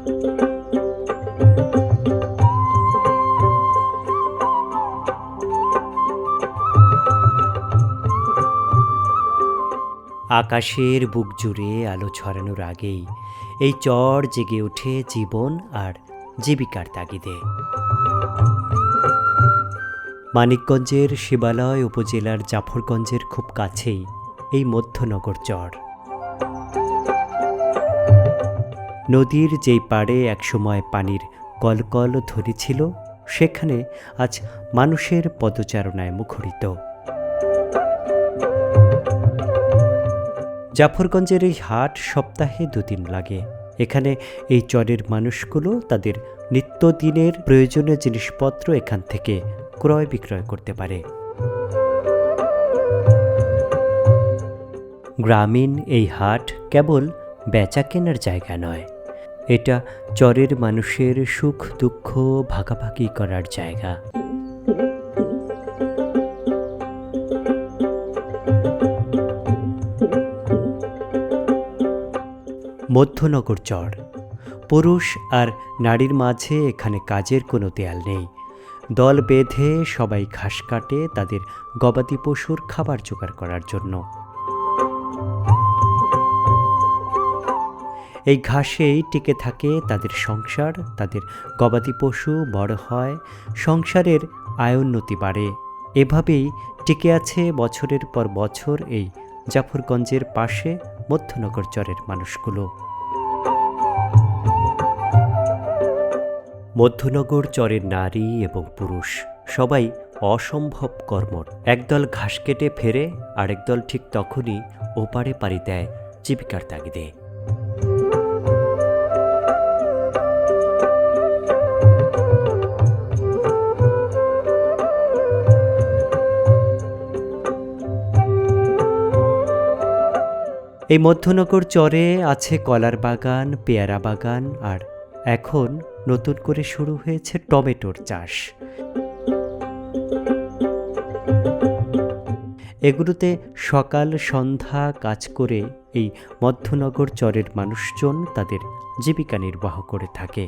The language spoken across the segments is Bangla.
আকাশের বুক জুড়ে আলো ছড়ানোর আগেই এই চর জেগে ওঠে জীবন আর জীবিকার তাগিদে। মানিকগঞ্জের শিবালয় উপজেলার জাফরগঞ্জের খুব কাছেই এই মধ্যনগর চর। নদীর যেই পাড়ে একসময় পানির কলকল ধ্বনি ছিল, সেখানে আজ মানুষের পদচারণায় মুখরিত। জাফরগঞ্জের এই হাট সপ্তাহে 2 দিন লাগে। এখানে এই চরের মানুষগুলো তাদের নিত্যদিনের প্রয়োজনীয় জিনিসপত্র এখান থেকে ক্রয় বিক্রয় করতে পারে। গ্রামীণ এই হাট কেবল বেচা কেনার জায়গা নয়, এটা চরের মানুষের সুখ দুঃখ ভাগাভাগি করার জায়গা। মধ্যনগর চর। পুরুষ আর নারীর মাঝে এখানে কাজের কোনো দেয়াল নেই। দল বেঁধে সবাই ঘাস কাটে তাদের গবাদি পশুর খাবার জোগাড় করার জন্য। এই ঘাসেই টিকে থাকে তাদের সংসার, তাদের গবাদি পশু বড় হয়, সংসারের আয়োন্নতি বাড়ে। এভাবেই টিকে আছে বছরের পর বছর এই জাফরগঞ্জের পাশে মধ্যনগর চরের মানুষগুলো। মধ্যনগর চরের নারী এবং পুরুষ সবাই অসম্ভব কর্মঠ। একদল ঘাস কেটে ফেরে, আরেক দল ঠিক তখনই ওপারে পাড়ি দেয় জীবিকার তাগিদে। এই মধ্যনগর চরে আছে কলার বাগান, পেয়ারা বাগান, আর এখন নতুন করে শুরু হয়েছে টমেটোর চাষ। এগুলোতে সকাল সন্ধ্যা কাজ করে এই মধ্যনগর চরের মানুষজন তাদের জীবিকা নির্বাহ করে থাকে।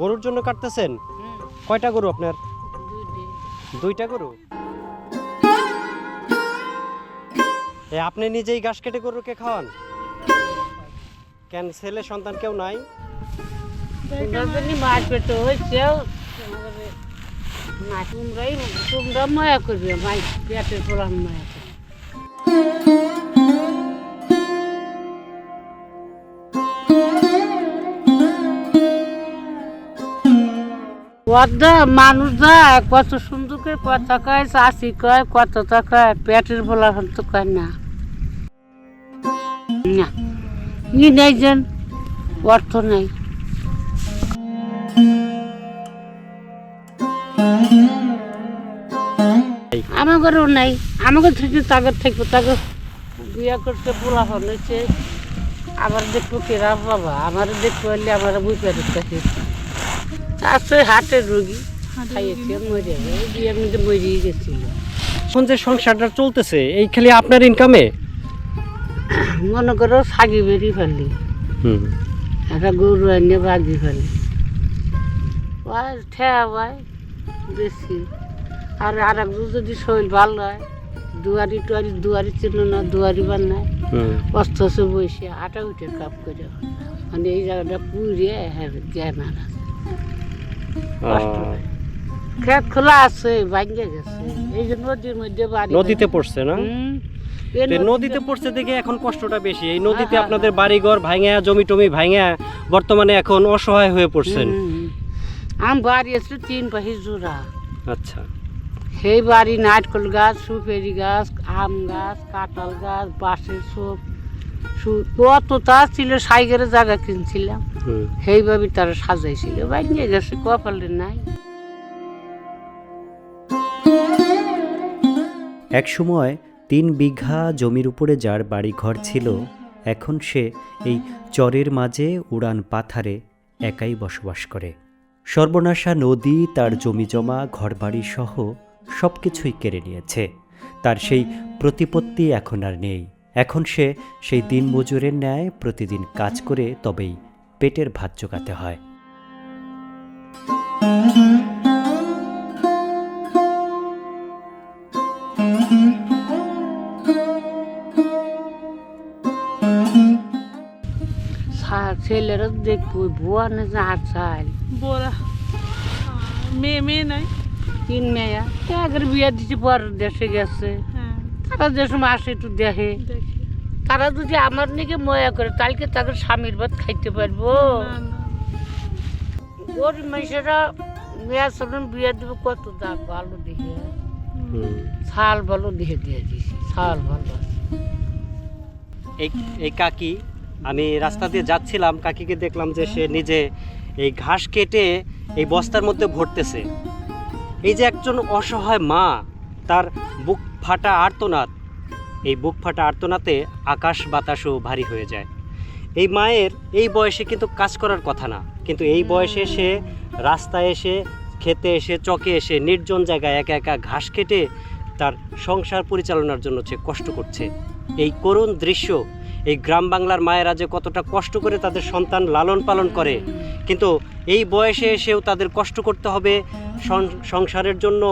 গরুর জন্য কাটতেছেন? কয়টা গরু আপনার? 2টা গরু। আপনি নিজেই ঘাস কেটে গরুকে খাওয়ান? কেন ছেলে সন্তান কেউ নাই? তোমরা মায়া করবে, পেটের পোলাম মায়া করবে। মানুষ যায় কত সুন্দর করে কথা কয়, চাষি কয় কত টাকা, পেটের বলা তো কয় না। ই নেই যেন অর্থ নেই। আমাদেরও নাই, আমাকে থেকে তাগর থাকবো, তাগর বিয়ে করতে বলা হয়েছে। আবার দেখবো কেরা বাবা, আমার দেখবো হলে আমার বই পেটের কাছে আছে হাটের রোগী খাইয়েছে, মরে যাবে, বিয়ের মধ্যে মরিয়ে গেছিল। এখন যে সংসারটা চলতেছে এই খালি আপনার ইনকামে? মনে করো ছাগি বেরিয়ে ফেললি, একটা গরু এনে বাগি ফেলি, ঠেয়া হয় বেশি। আর একজন যদি শরীর ভালো হয়, দুয়ারি ছিল না, দুয়ারি বানায় কষ্ট হচ্ছে বসে আটা উঠে কাপ করে, মানে এই জায়গাটা পুড়িয়ে জ্ঞান আর আছে। খেত খোলা আছে, ভাঙে গেছে, এই যে নদীর মধ্যে নদীতে পড়ছে না? নদীতে পড়ছে দেখে এখন কষ্টটা বেশি। এই নদীতে আপনাদের বাড়িঘর ভাঙা, জমি টমি ভাঙা, বর্তমানে এখন অসহায় হয়ে পড়ছেন। আম বাড়ি আছে 3 পাহি জোড়া। আচ্ছা, সেই বাড়ি নারকেল গাছ, সুপেরি গাছ, আম গাছ, কাঁঠাল গাছ, বাঁশের সব কতটা ছিল, সাইকেলের জায়গা কিনছিলাম, সেইভাবে তারা সাজাইছিল, ভাঙে গেছে, কপালে নাই। এক সময় 3 বিঘা জমির উপরে যার বাড়ি ঘর ছিল, এখন সে এই চরের মাঝে উড়ান পাথারে একাই বসবাস করে। সর্বনাশা নদী তার জমি জমা ঘরবাড়ি সহ সব কিছুই কেড়ে নিয়েছে। তার সেই প্রতিপত্তি এখন আর নেই। এখন সে সেই দিনমজুরের ন্যায় প্রতিদিন কাজ করে তবেই পেটের ভাত জোগাতে হয়। ছেলেরা দেখবো বুয়া না হাত চাল বোরা মেয়ে নাই। 3 মেয়া আগের বিয়ে দিচ্ছে পর দেশে গেছে। হ্যাঁ তারা যে সময় আসে একটু দেখে, দেখি তারা যদি আমার নাকি ময়া করে তাহলে তাদের স্বামীর ভাত খাইতে পারবো? না না গরিব মানুষেরা মেয়া সামনে বিয়ে দেবে কত দাম ভালো দেখে, ছাল ভালো দেখে দিয়ে দিছি, ছাল ভালো আছে। এই কাকি, আমি রাস্তা দিয়ে যাচ্ছিলাম, কাকিকে দেখলাম যে সে নিজে এই ঘাস কেটে এই বস্তার মধ্যে ভরতেছে। এই যে একজন অসহায় মা, তার বুক ফাটা আর্তনাদ, এই বুক ফাটা আর্তনাতে আকাশ বাতাসও ভারী হয়ে যায়। এই মায়ের এই বয়সে কিন্তু কাজ করার কথা না, কিন্তু এই বয়সে সে রাস্তায় এসে, খেতে এসে, চকে এসে, নির্জন জায়গায় একা একা ঘাস কেটে তার সংসার পরিচালনার জন্য সে কষ্ট করছে। এই করুণ দৃশ্য, এই গ্রাম বাংলার মায়েরা যে কতটা কষ্ট করে তাদের সন্তান লালন পালন করে, কিন্তু এই বয়সে এসেও তাদের কষ্ট করতে হবে সংসারের জন্য,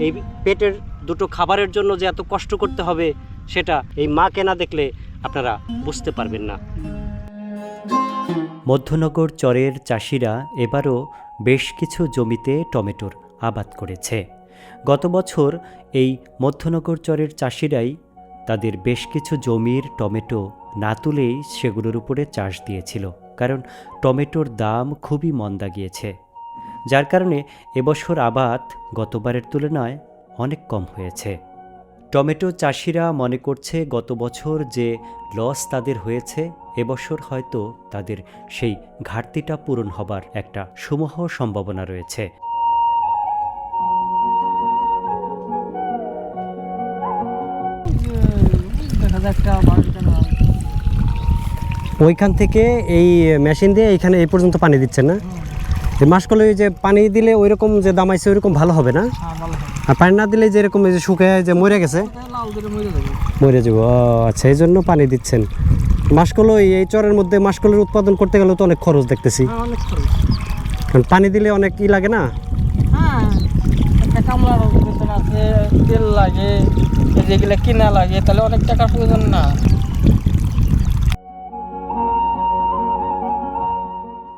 এই পেটের দুটো খাবারের জন্য যে এত কষ্ট করতে হবে, সেটা এই মাকে না দেখলে আপনারা বুঝতে পারবেন না। মধ্যনগর চরের চাষিরা এবারও বেশ কিছু জমিতে টমেটোর আবাদ করেছে। গত বছর এই মধ্যনগর চরের চাষিরাই তাদের বেশ কিছু জমির টমেটো না তুলেই সেগুলোর উপরে চাষ দিয়েছিল, কারণ টমেটোর দাম খুবই মন্দা গিয়েছে, যার কারণে এবছর আবাদ গতবারের তুলনায় অনেক কম হয়েছে। টমেটো চাষিরা মনে করছে গত বছর যে লস তাদের হয়েছে, এবছর হয়তো তাদের সেই ঘাটতিটা পূরণ হবার একটা সুমহ সম্ভাবনা রয়েছে। ওইখান থেকে এই মেশিন দিয়ে এইখানে এই পর্যন্ত পানি দিচ্ছেন না? এই মাসকলে যে পানি দিলে ওই রকম যে দামাইছে ওই রকম ভালো হবে না, আর পানি না দিলে যেরকম এই যে শুকায় যে মরে গেছে মরে যাব। আচ্ছা, এই জন্য পানি দিচ্ছেন। মাসকলো এই চরের মধ্যে মাসকলের উৎপাদন করতে গেলে তো অনেক খরচ দেখতেছি, কারণ পানি দিলে অনেক ই লাগে না? কামলার বেতন আছে, তেল লাগে, যেগুলো কিনা লাগে, তাহলে অনেক টাকার প্রয়োজন না।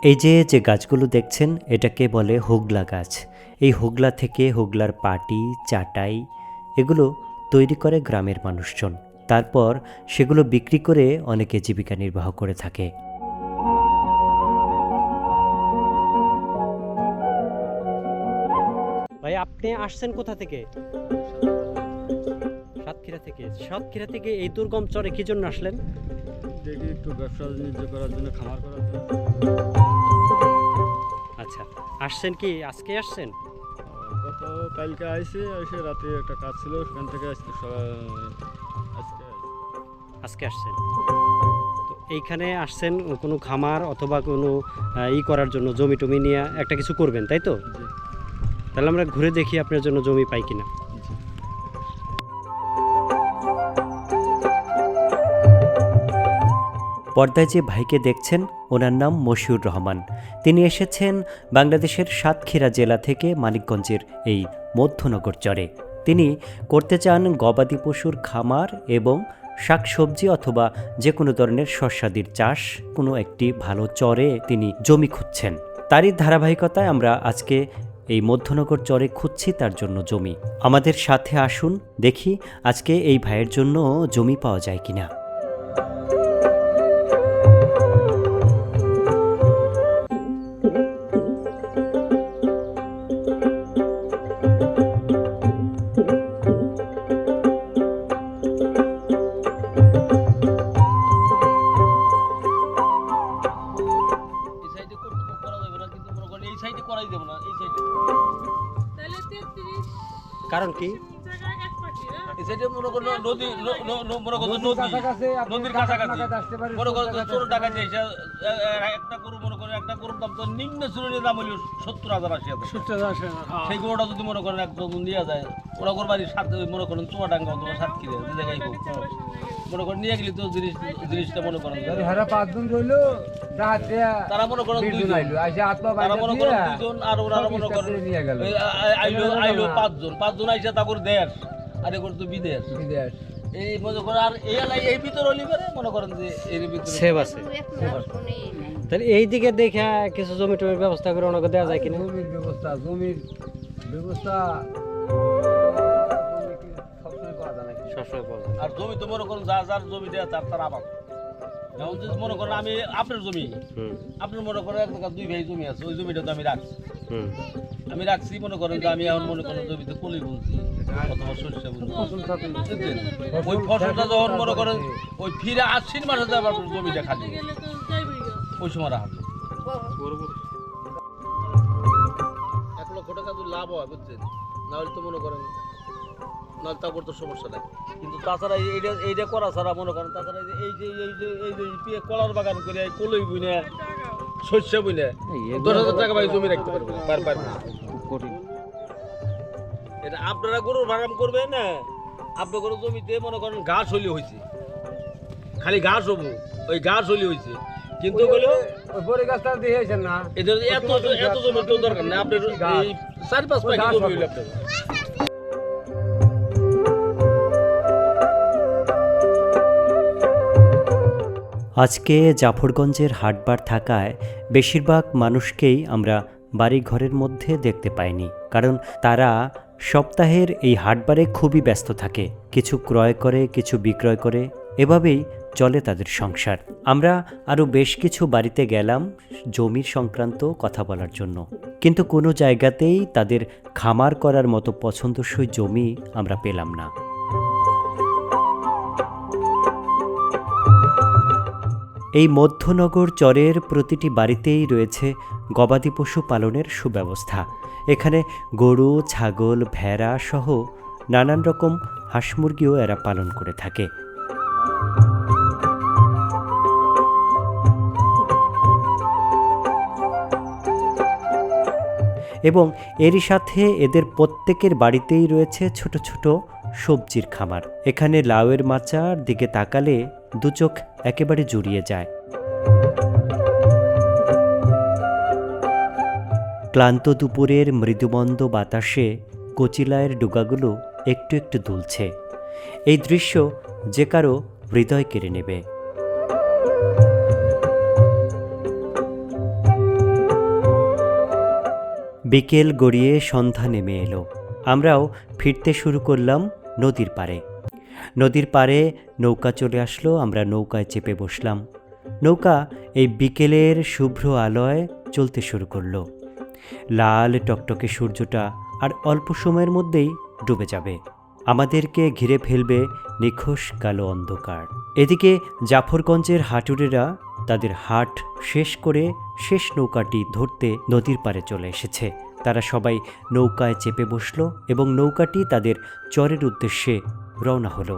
এই যে গাছগুলো দেখছেন এটাকে বলে হোগলা গাছ। এই হোগলা থেকে হোগলার পাটি, চাটাই এগুলো তৈরি করে গ্রামের মানুষজন, তারপর সেগুলো বিক্রি করে অনেকে জীবিকা নির্বাহ করে থাকে। ভাই, আপনি আসছেন কোথা থেকে? সাতক্ষীরা থেকে। সাতক্ষীরা থেকে এই দুর্গম চরে কি জন্য আসলেন? দেখি একটু ব্যবসা বাণিজ্য করার জন্য, খামার করার জন্য। আচ্ছা, আসছেন কি আজকে আসছেন? গত কালকে আইসি, এসে রাতে একটা কাজ ছিল, সেখান থেকে আজকে আসছেন। তো এইখানে আসছেন কোনো খামার অথবা কোনো ই করার জন্য, জমি টমি নিয়ে একটা কিছু করবেন, তাই তো? জি। তাহলে আমরা ঘুরে দেখি আপনার জন্য জমি পাই কিনা। পর্দায় যে ভাইকে দেখছেন ওনার নাম মশিউর রহমান। তিনি এসেছেন বাংলাদেশের সাতক্ষীরা জেলা থেকে মানিকগঞ্জের এই মধ্যনগর চরে। তিনি করতে চান গবাদি পশুর খামার এবং শাকসবজি অথবা যে কোনো ধরনের শস্যাদির চাষ। কোনো একটি ভালো চরে তিনি জমি খুঁজছেন। তারই ধারাবাহিকতায় আমরা আজকে এই মধ্যনগর চরে খুঁজছি তার জন্য জমি। আমাদের সাথে আসুন, দেখি আজকে এই ভাইয়ের জন্য জমি পাওয়া যায় কিনা। কারণ কি? নদীর কাছাকাছি, মনে করেন ছোট টাকা একটা গরু মনে করেন একটা গরুর দাম তো নিম্ন শ্রেণীর দাম হলো 70,000-80,000। সেই গরুটা যদি মনে করেন একদম নিয়ে যায়, ওরা গরু বাড়ির সাথে মনে করেন চুয়াডাঙ্গা অথবা সাতক্ষীরা যে জায়গায় হোক, মনে করেন নিয়ে গেলে তো জিনিসটা মনে করেন তারা মনে করেন তারা মনে করেন 2 জন, আর ওরা মনে করেন আইলো 5 জন আইসা তারপর দেশ আর এগুলো তো বিদেশ এই মনে করেন। আর এই ভিতর হলি করে মনে করেন যে এর ভিতরে সেভ আছে। তাহলে এই দিকে দেখে কিছু জমি টমির ব্যবস্থা করে ওনাকে দেওয়া যায় কিনা? জমির ব্যবস্থা সবসময় করা যায় নাকি? সবসময় পাওয়া যায়। আর জমি তো মনে করেন যার জমি দেওয়া তার আবাদ। যেমন যদি মনে করেন আমি আপনার জমি, আপনার মনে করেন 1 টাকা 2 ভাই জমি আছে, ওই জমিটা তো আমি রাখছি। মনে করেন যে আমি এখন মনে করেন জমিতে কলি বলছি অথবা শস্য বলছি, ওই ফসলটা যখন মনে করেন ওই ফিরে 80 মাসে যে আবার জমিটা খালি ওই সময় রাখা 1 লক্ষ টাকা যদি লাভ হয় বুঝছেন, নাহলে তো মনে করেন নাহলে তারপর তো সমস্যা নাই। কিন্তু তাছাড়া এইটা করা ছাড়া মনে করেন তাছাড়া এই যে কলার বাগান করে কলই বুনে শস্য বুনে 10,000 টাকা ভাই জমি রাখতে পারবেন পার এটা আপনারা গরুর ফার্ম করবেন না, আপনার গরু জমিতে মনে করেন ঘাস হলি হয়েছে, খালি ঘাস হবো, ওই ঘাস হলি হয়েছে, কিন্তু বড়ি গাছটা দিয়েছেন না, এদের এত জমি তো দরকার নেই, আপনার এই 4-5 পাখি জমি হইলে আপনার। আজকে জাফরগঞ্জের হাটবার থাকায় বেশিরভাগ মানুষকেই আমরা বাড়িঘরের মধ্যে দেখতে পাইনি, কারণ তারা সপ্তাহের এই হাটবারে খুবই ব্যস্ত থাকে, কিছু ক্রয় করে কিছু বিক্রয় করে, এভাবেই চলে তাদের সংসার। আমরা আরও বেশ কিছু বাড়িতে গেলাম জমির সংক্রান্ত কথা বলার জন্য, কিন্তু কোনো জায়গাতেই তাদের খামার করার মতো পছন্দসই জমি আমরা পেলাম না। এই মধ্যনগর চরের প্রতিটি বাড়িতেই রয়েছে গবাদি পশু পালনের সুব্যবস্থা। এখানে গরু, ছাগল, ভেড়া সহ নানান রকম হাঁস মুরগিও এরা পালন করে থাকে। এবং এরই সাথে এদের প্রত্যেকের বাড়িতেই রয়েছে ছোট ছোট সবজির খামার। এখানে লাউয়ের মাচার দিকে তাকালে দু চোখ একেবারে জুড়িয়ে যায়। ক্লান্ত দুপুরের মৃদুমন্দ বাতাসে কচিলায়ের ডুগাগুলো একটু একটু দুলছে। এই দৃশ্য যে কারো হৃদয় কেড়ে নেবে। বিকেল গড়িয়ে সন্ধ্যা নেমে এলো। আমরাও ফিরতে শুরু করলাম নদীর পাড়ে। নদীর পাড়ে নৌকা চলে আসলো, আমরা নৌকায় চেপে বসলাম। নৌকা এই বিকেলের শুভ্র আলোয় চলতে শুরু করলো। লাল টকটকে সূর্যটা আর অল্প সময়ের মধ্যেই ডুবে যাবে, আমাদেরকে ঘিরে ফেলবে নিখোশ কালো অন্ধকার। এদিকে জাফরগঞ্জের হাটুরেরা তাদের হাট শেষ করে শেষ নৌকাটি ধরতে নদীর পাড়ে চলে এসেছে। তারা সবাই নৌকায় চেপে বসলো এবং নৌকাটি তাদের চরের উদ্দেশ্যে রওনা হলো।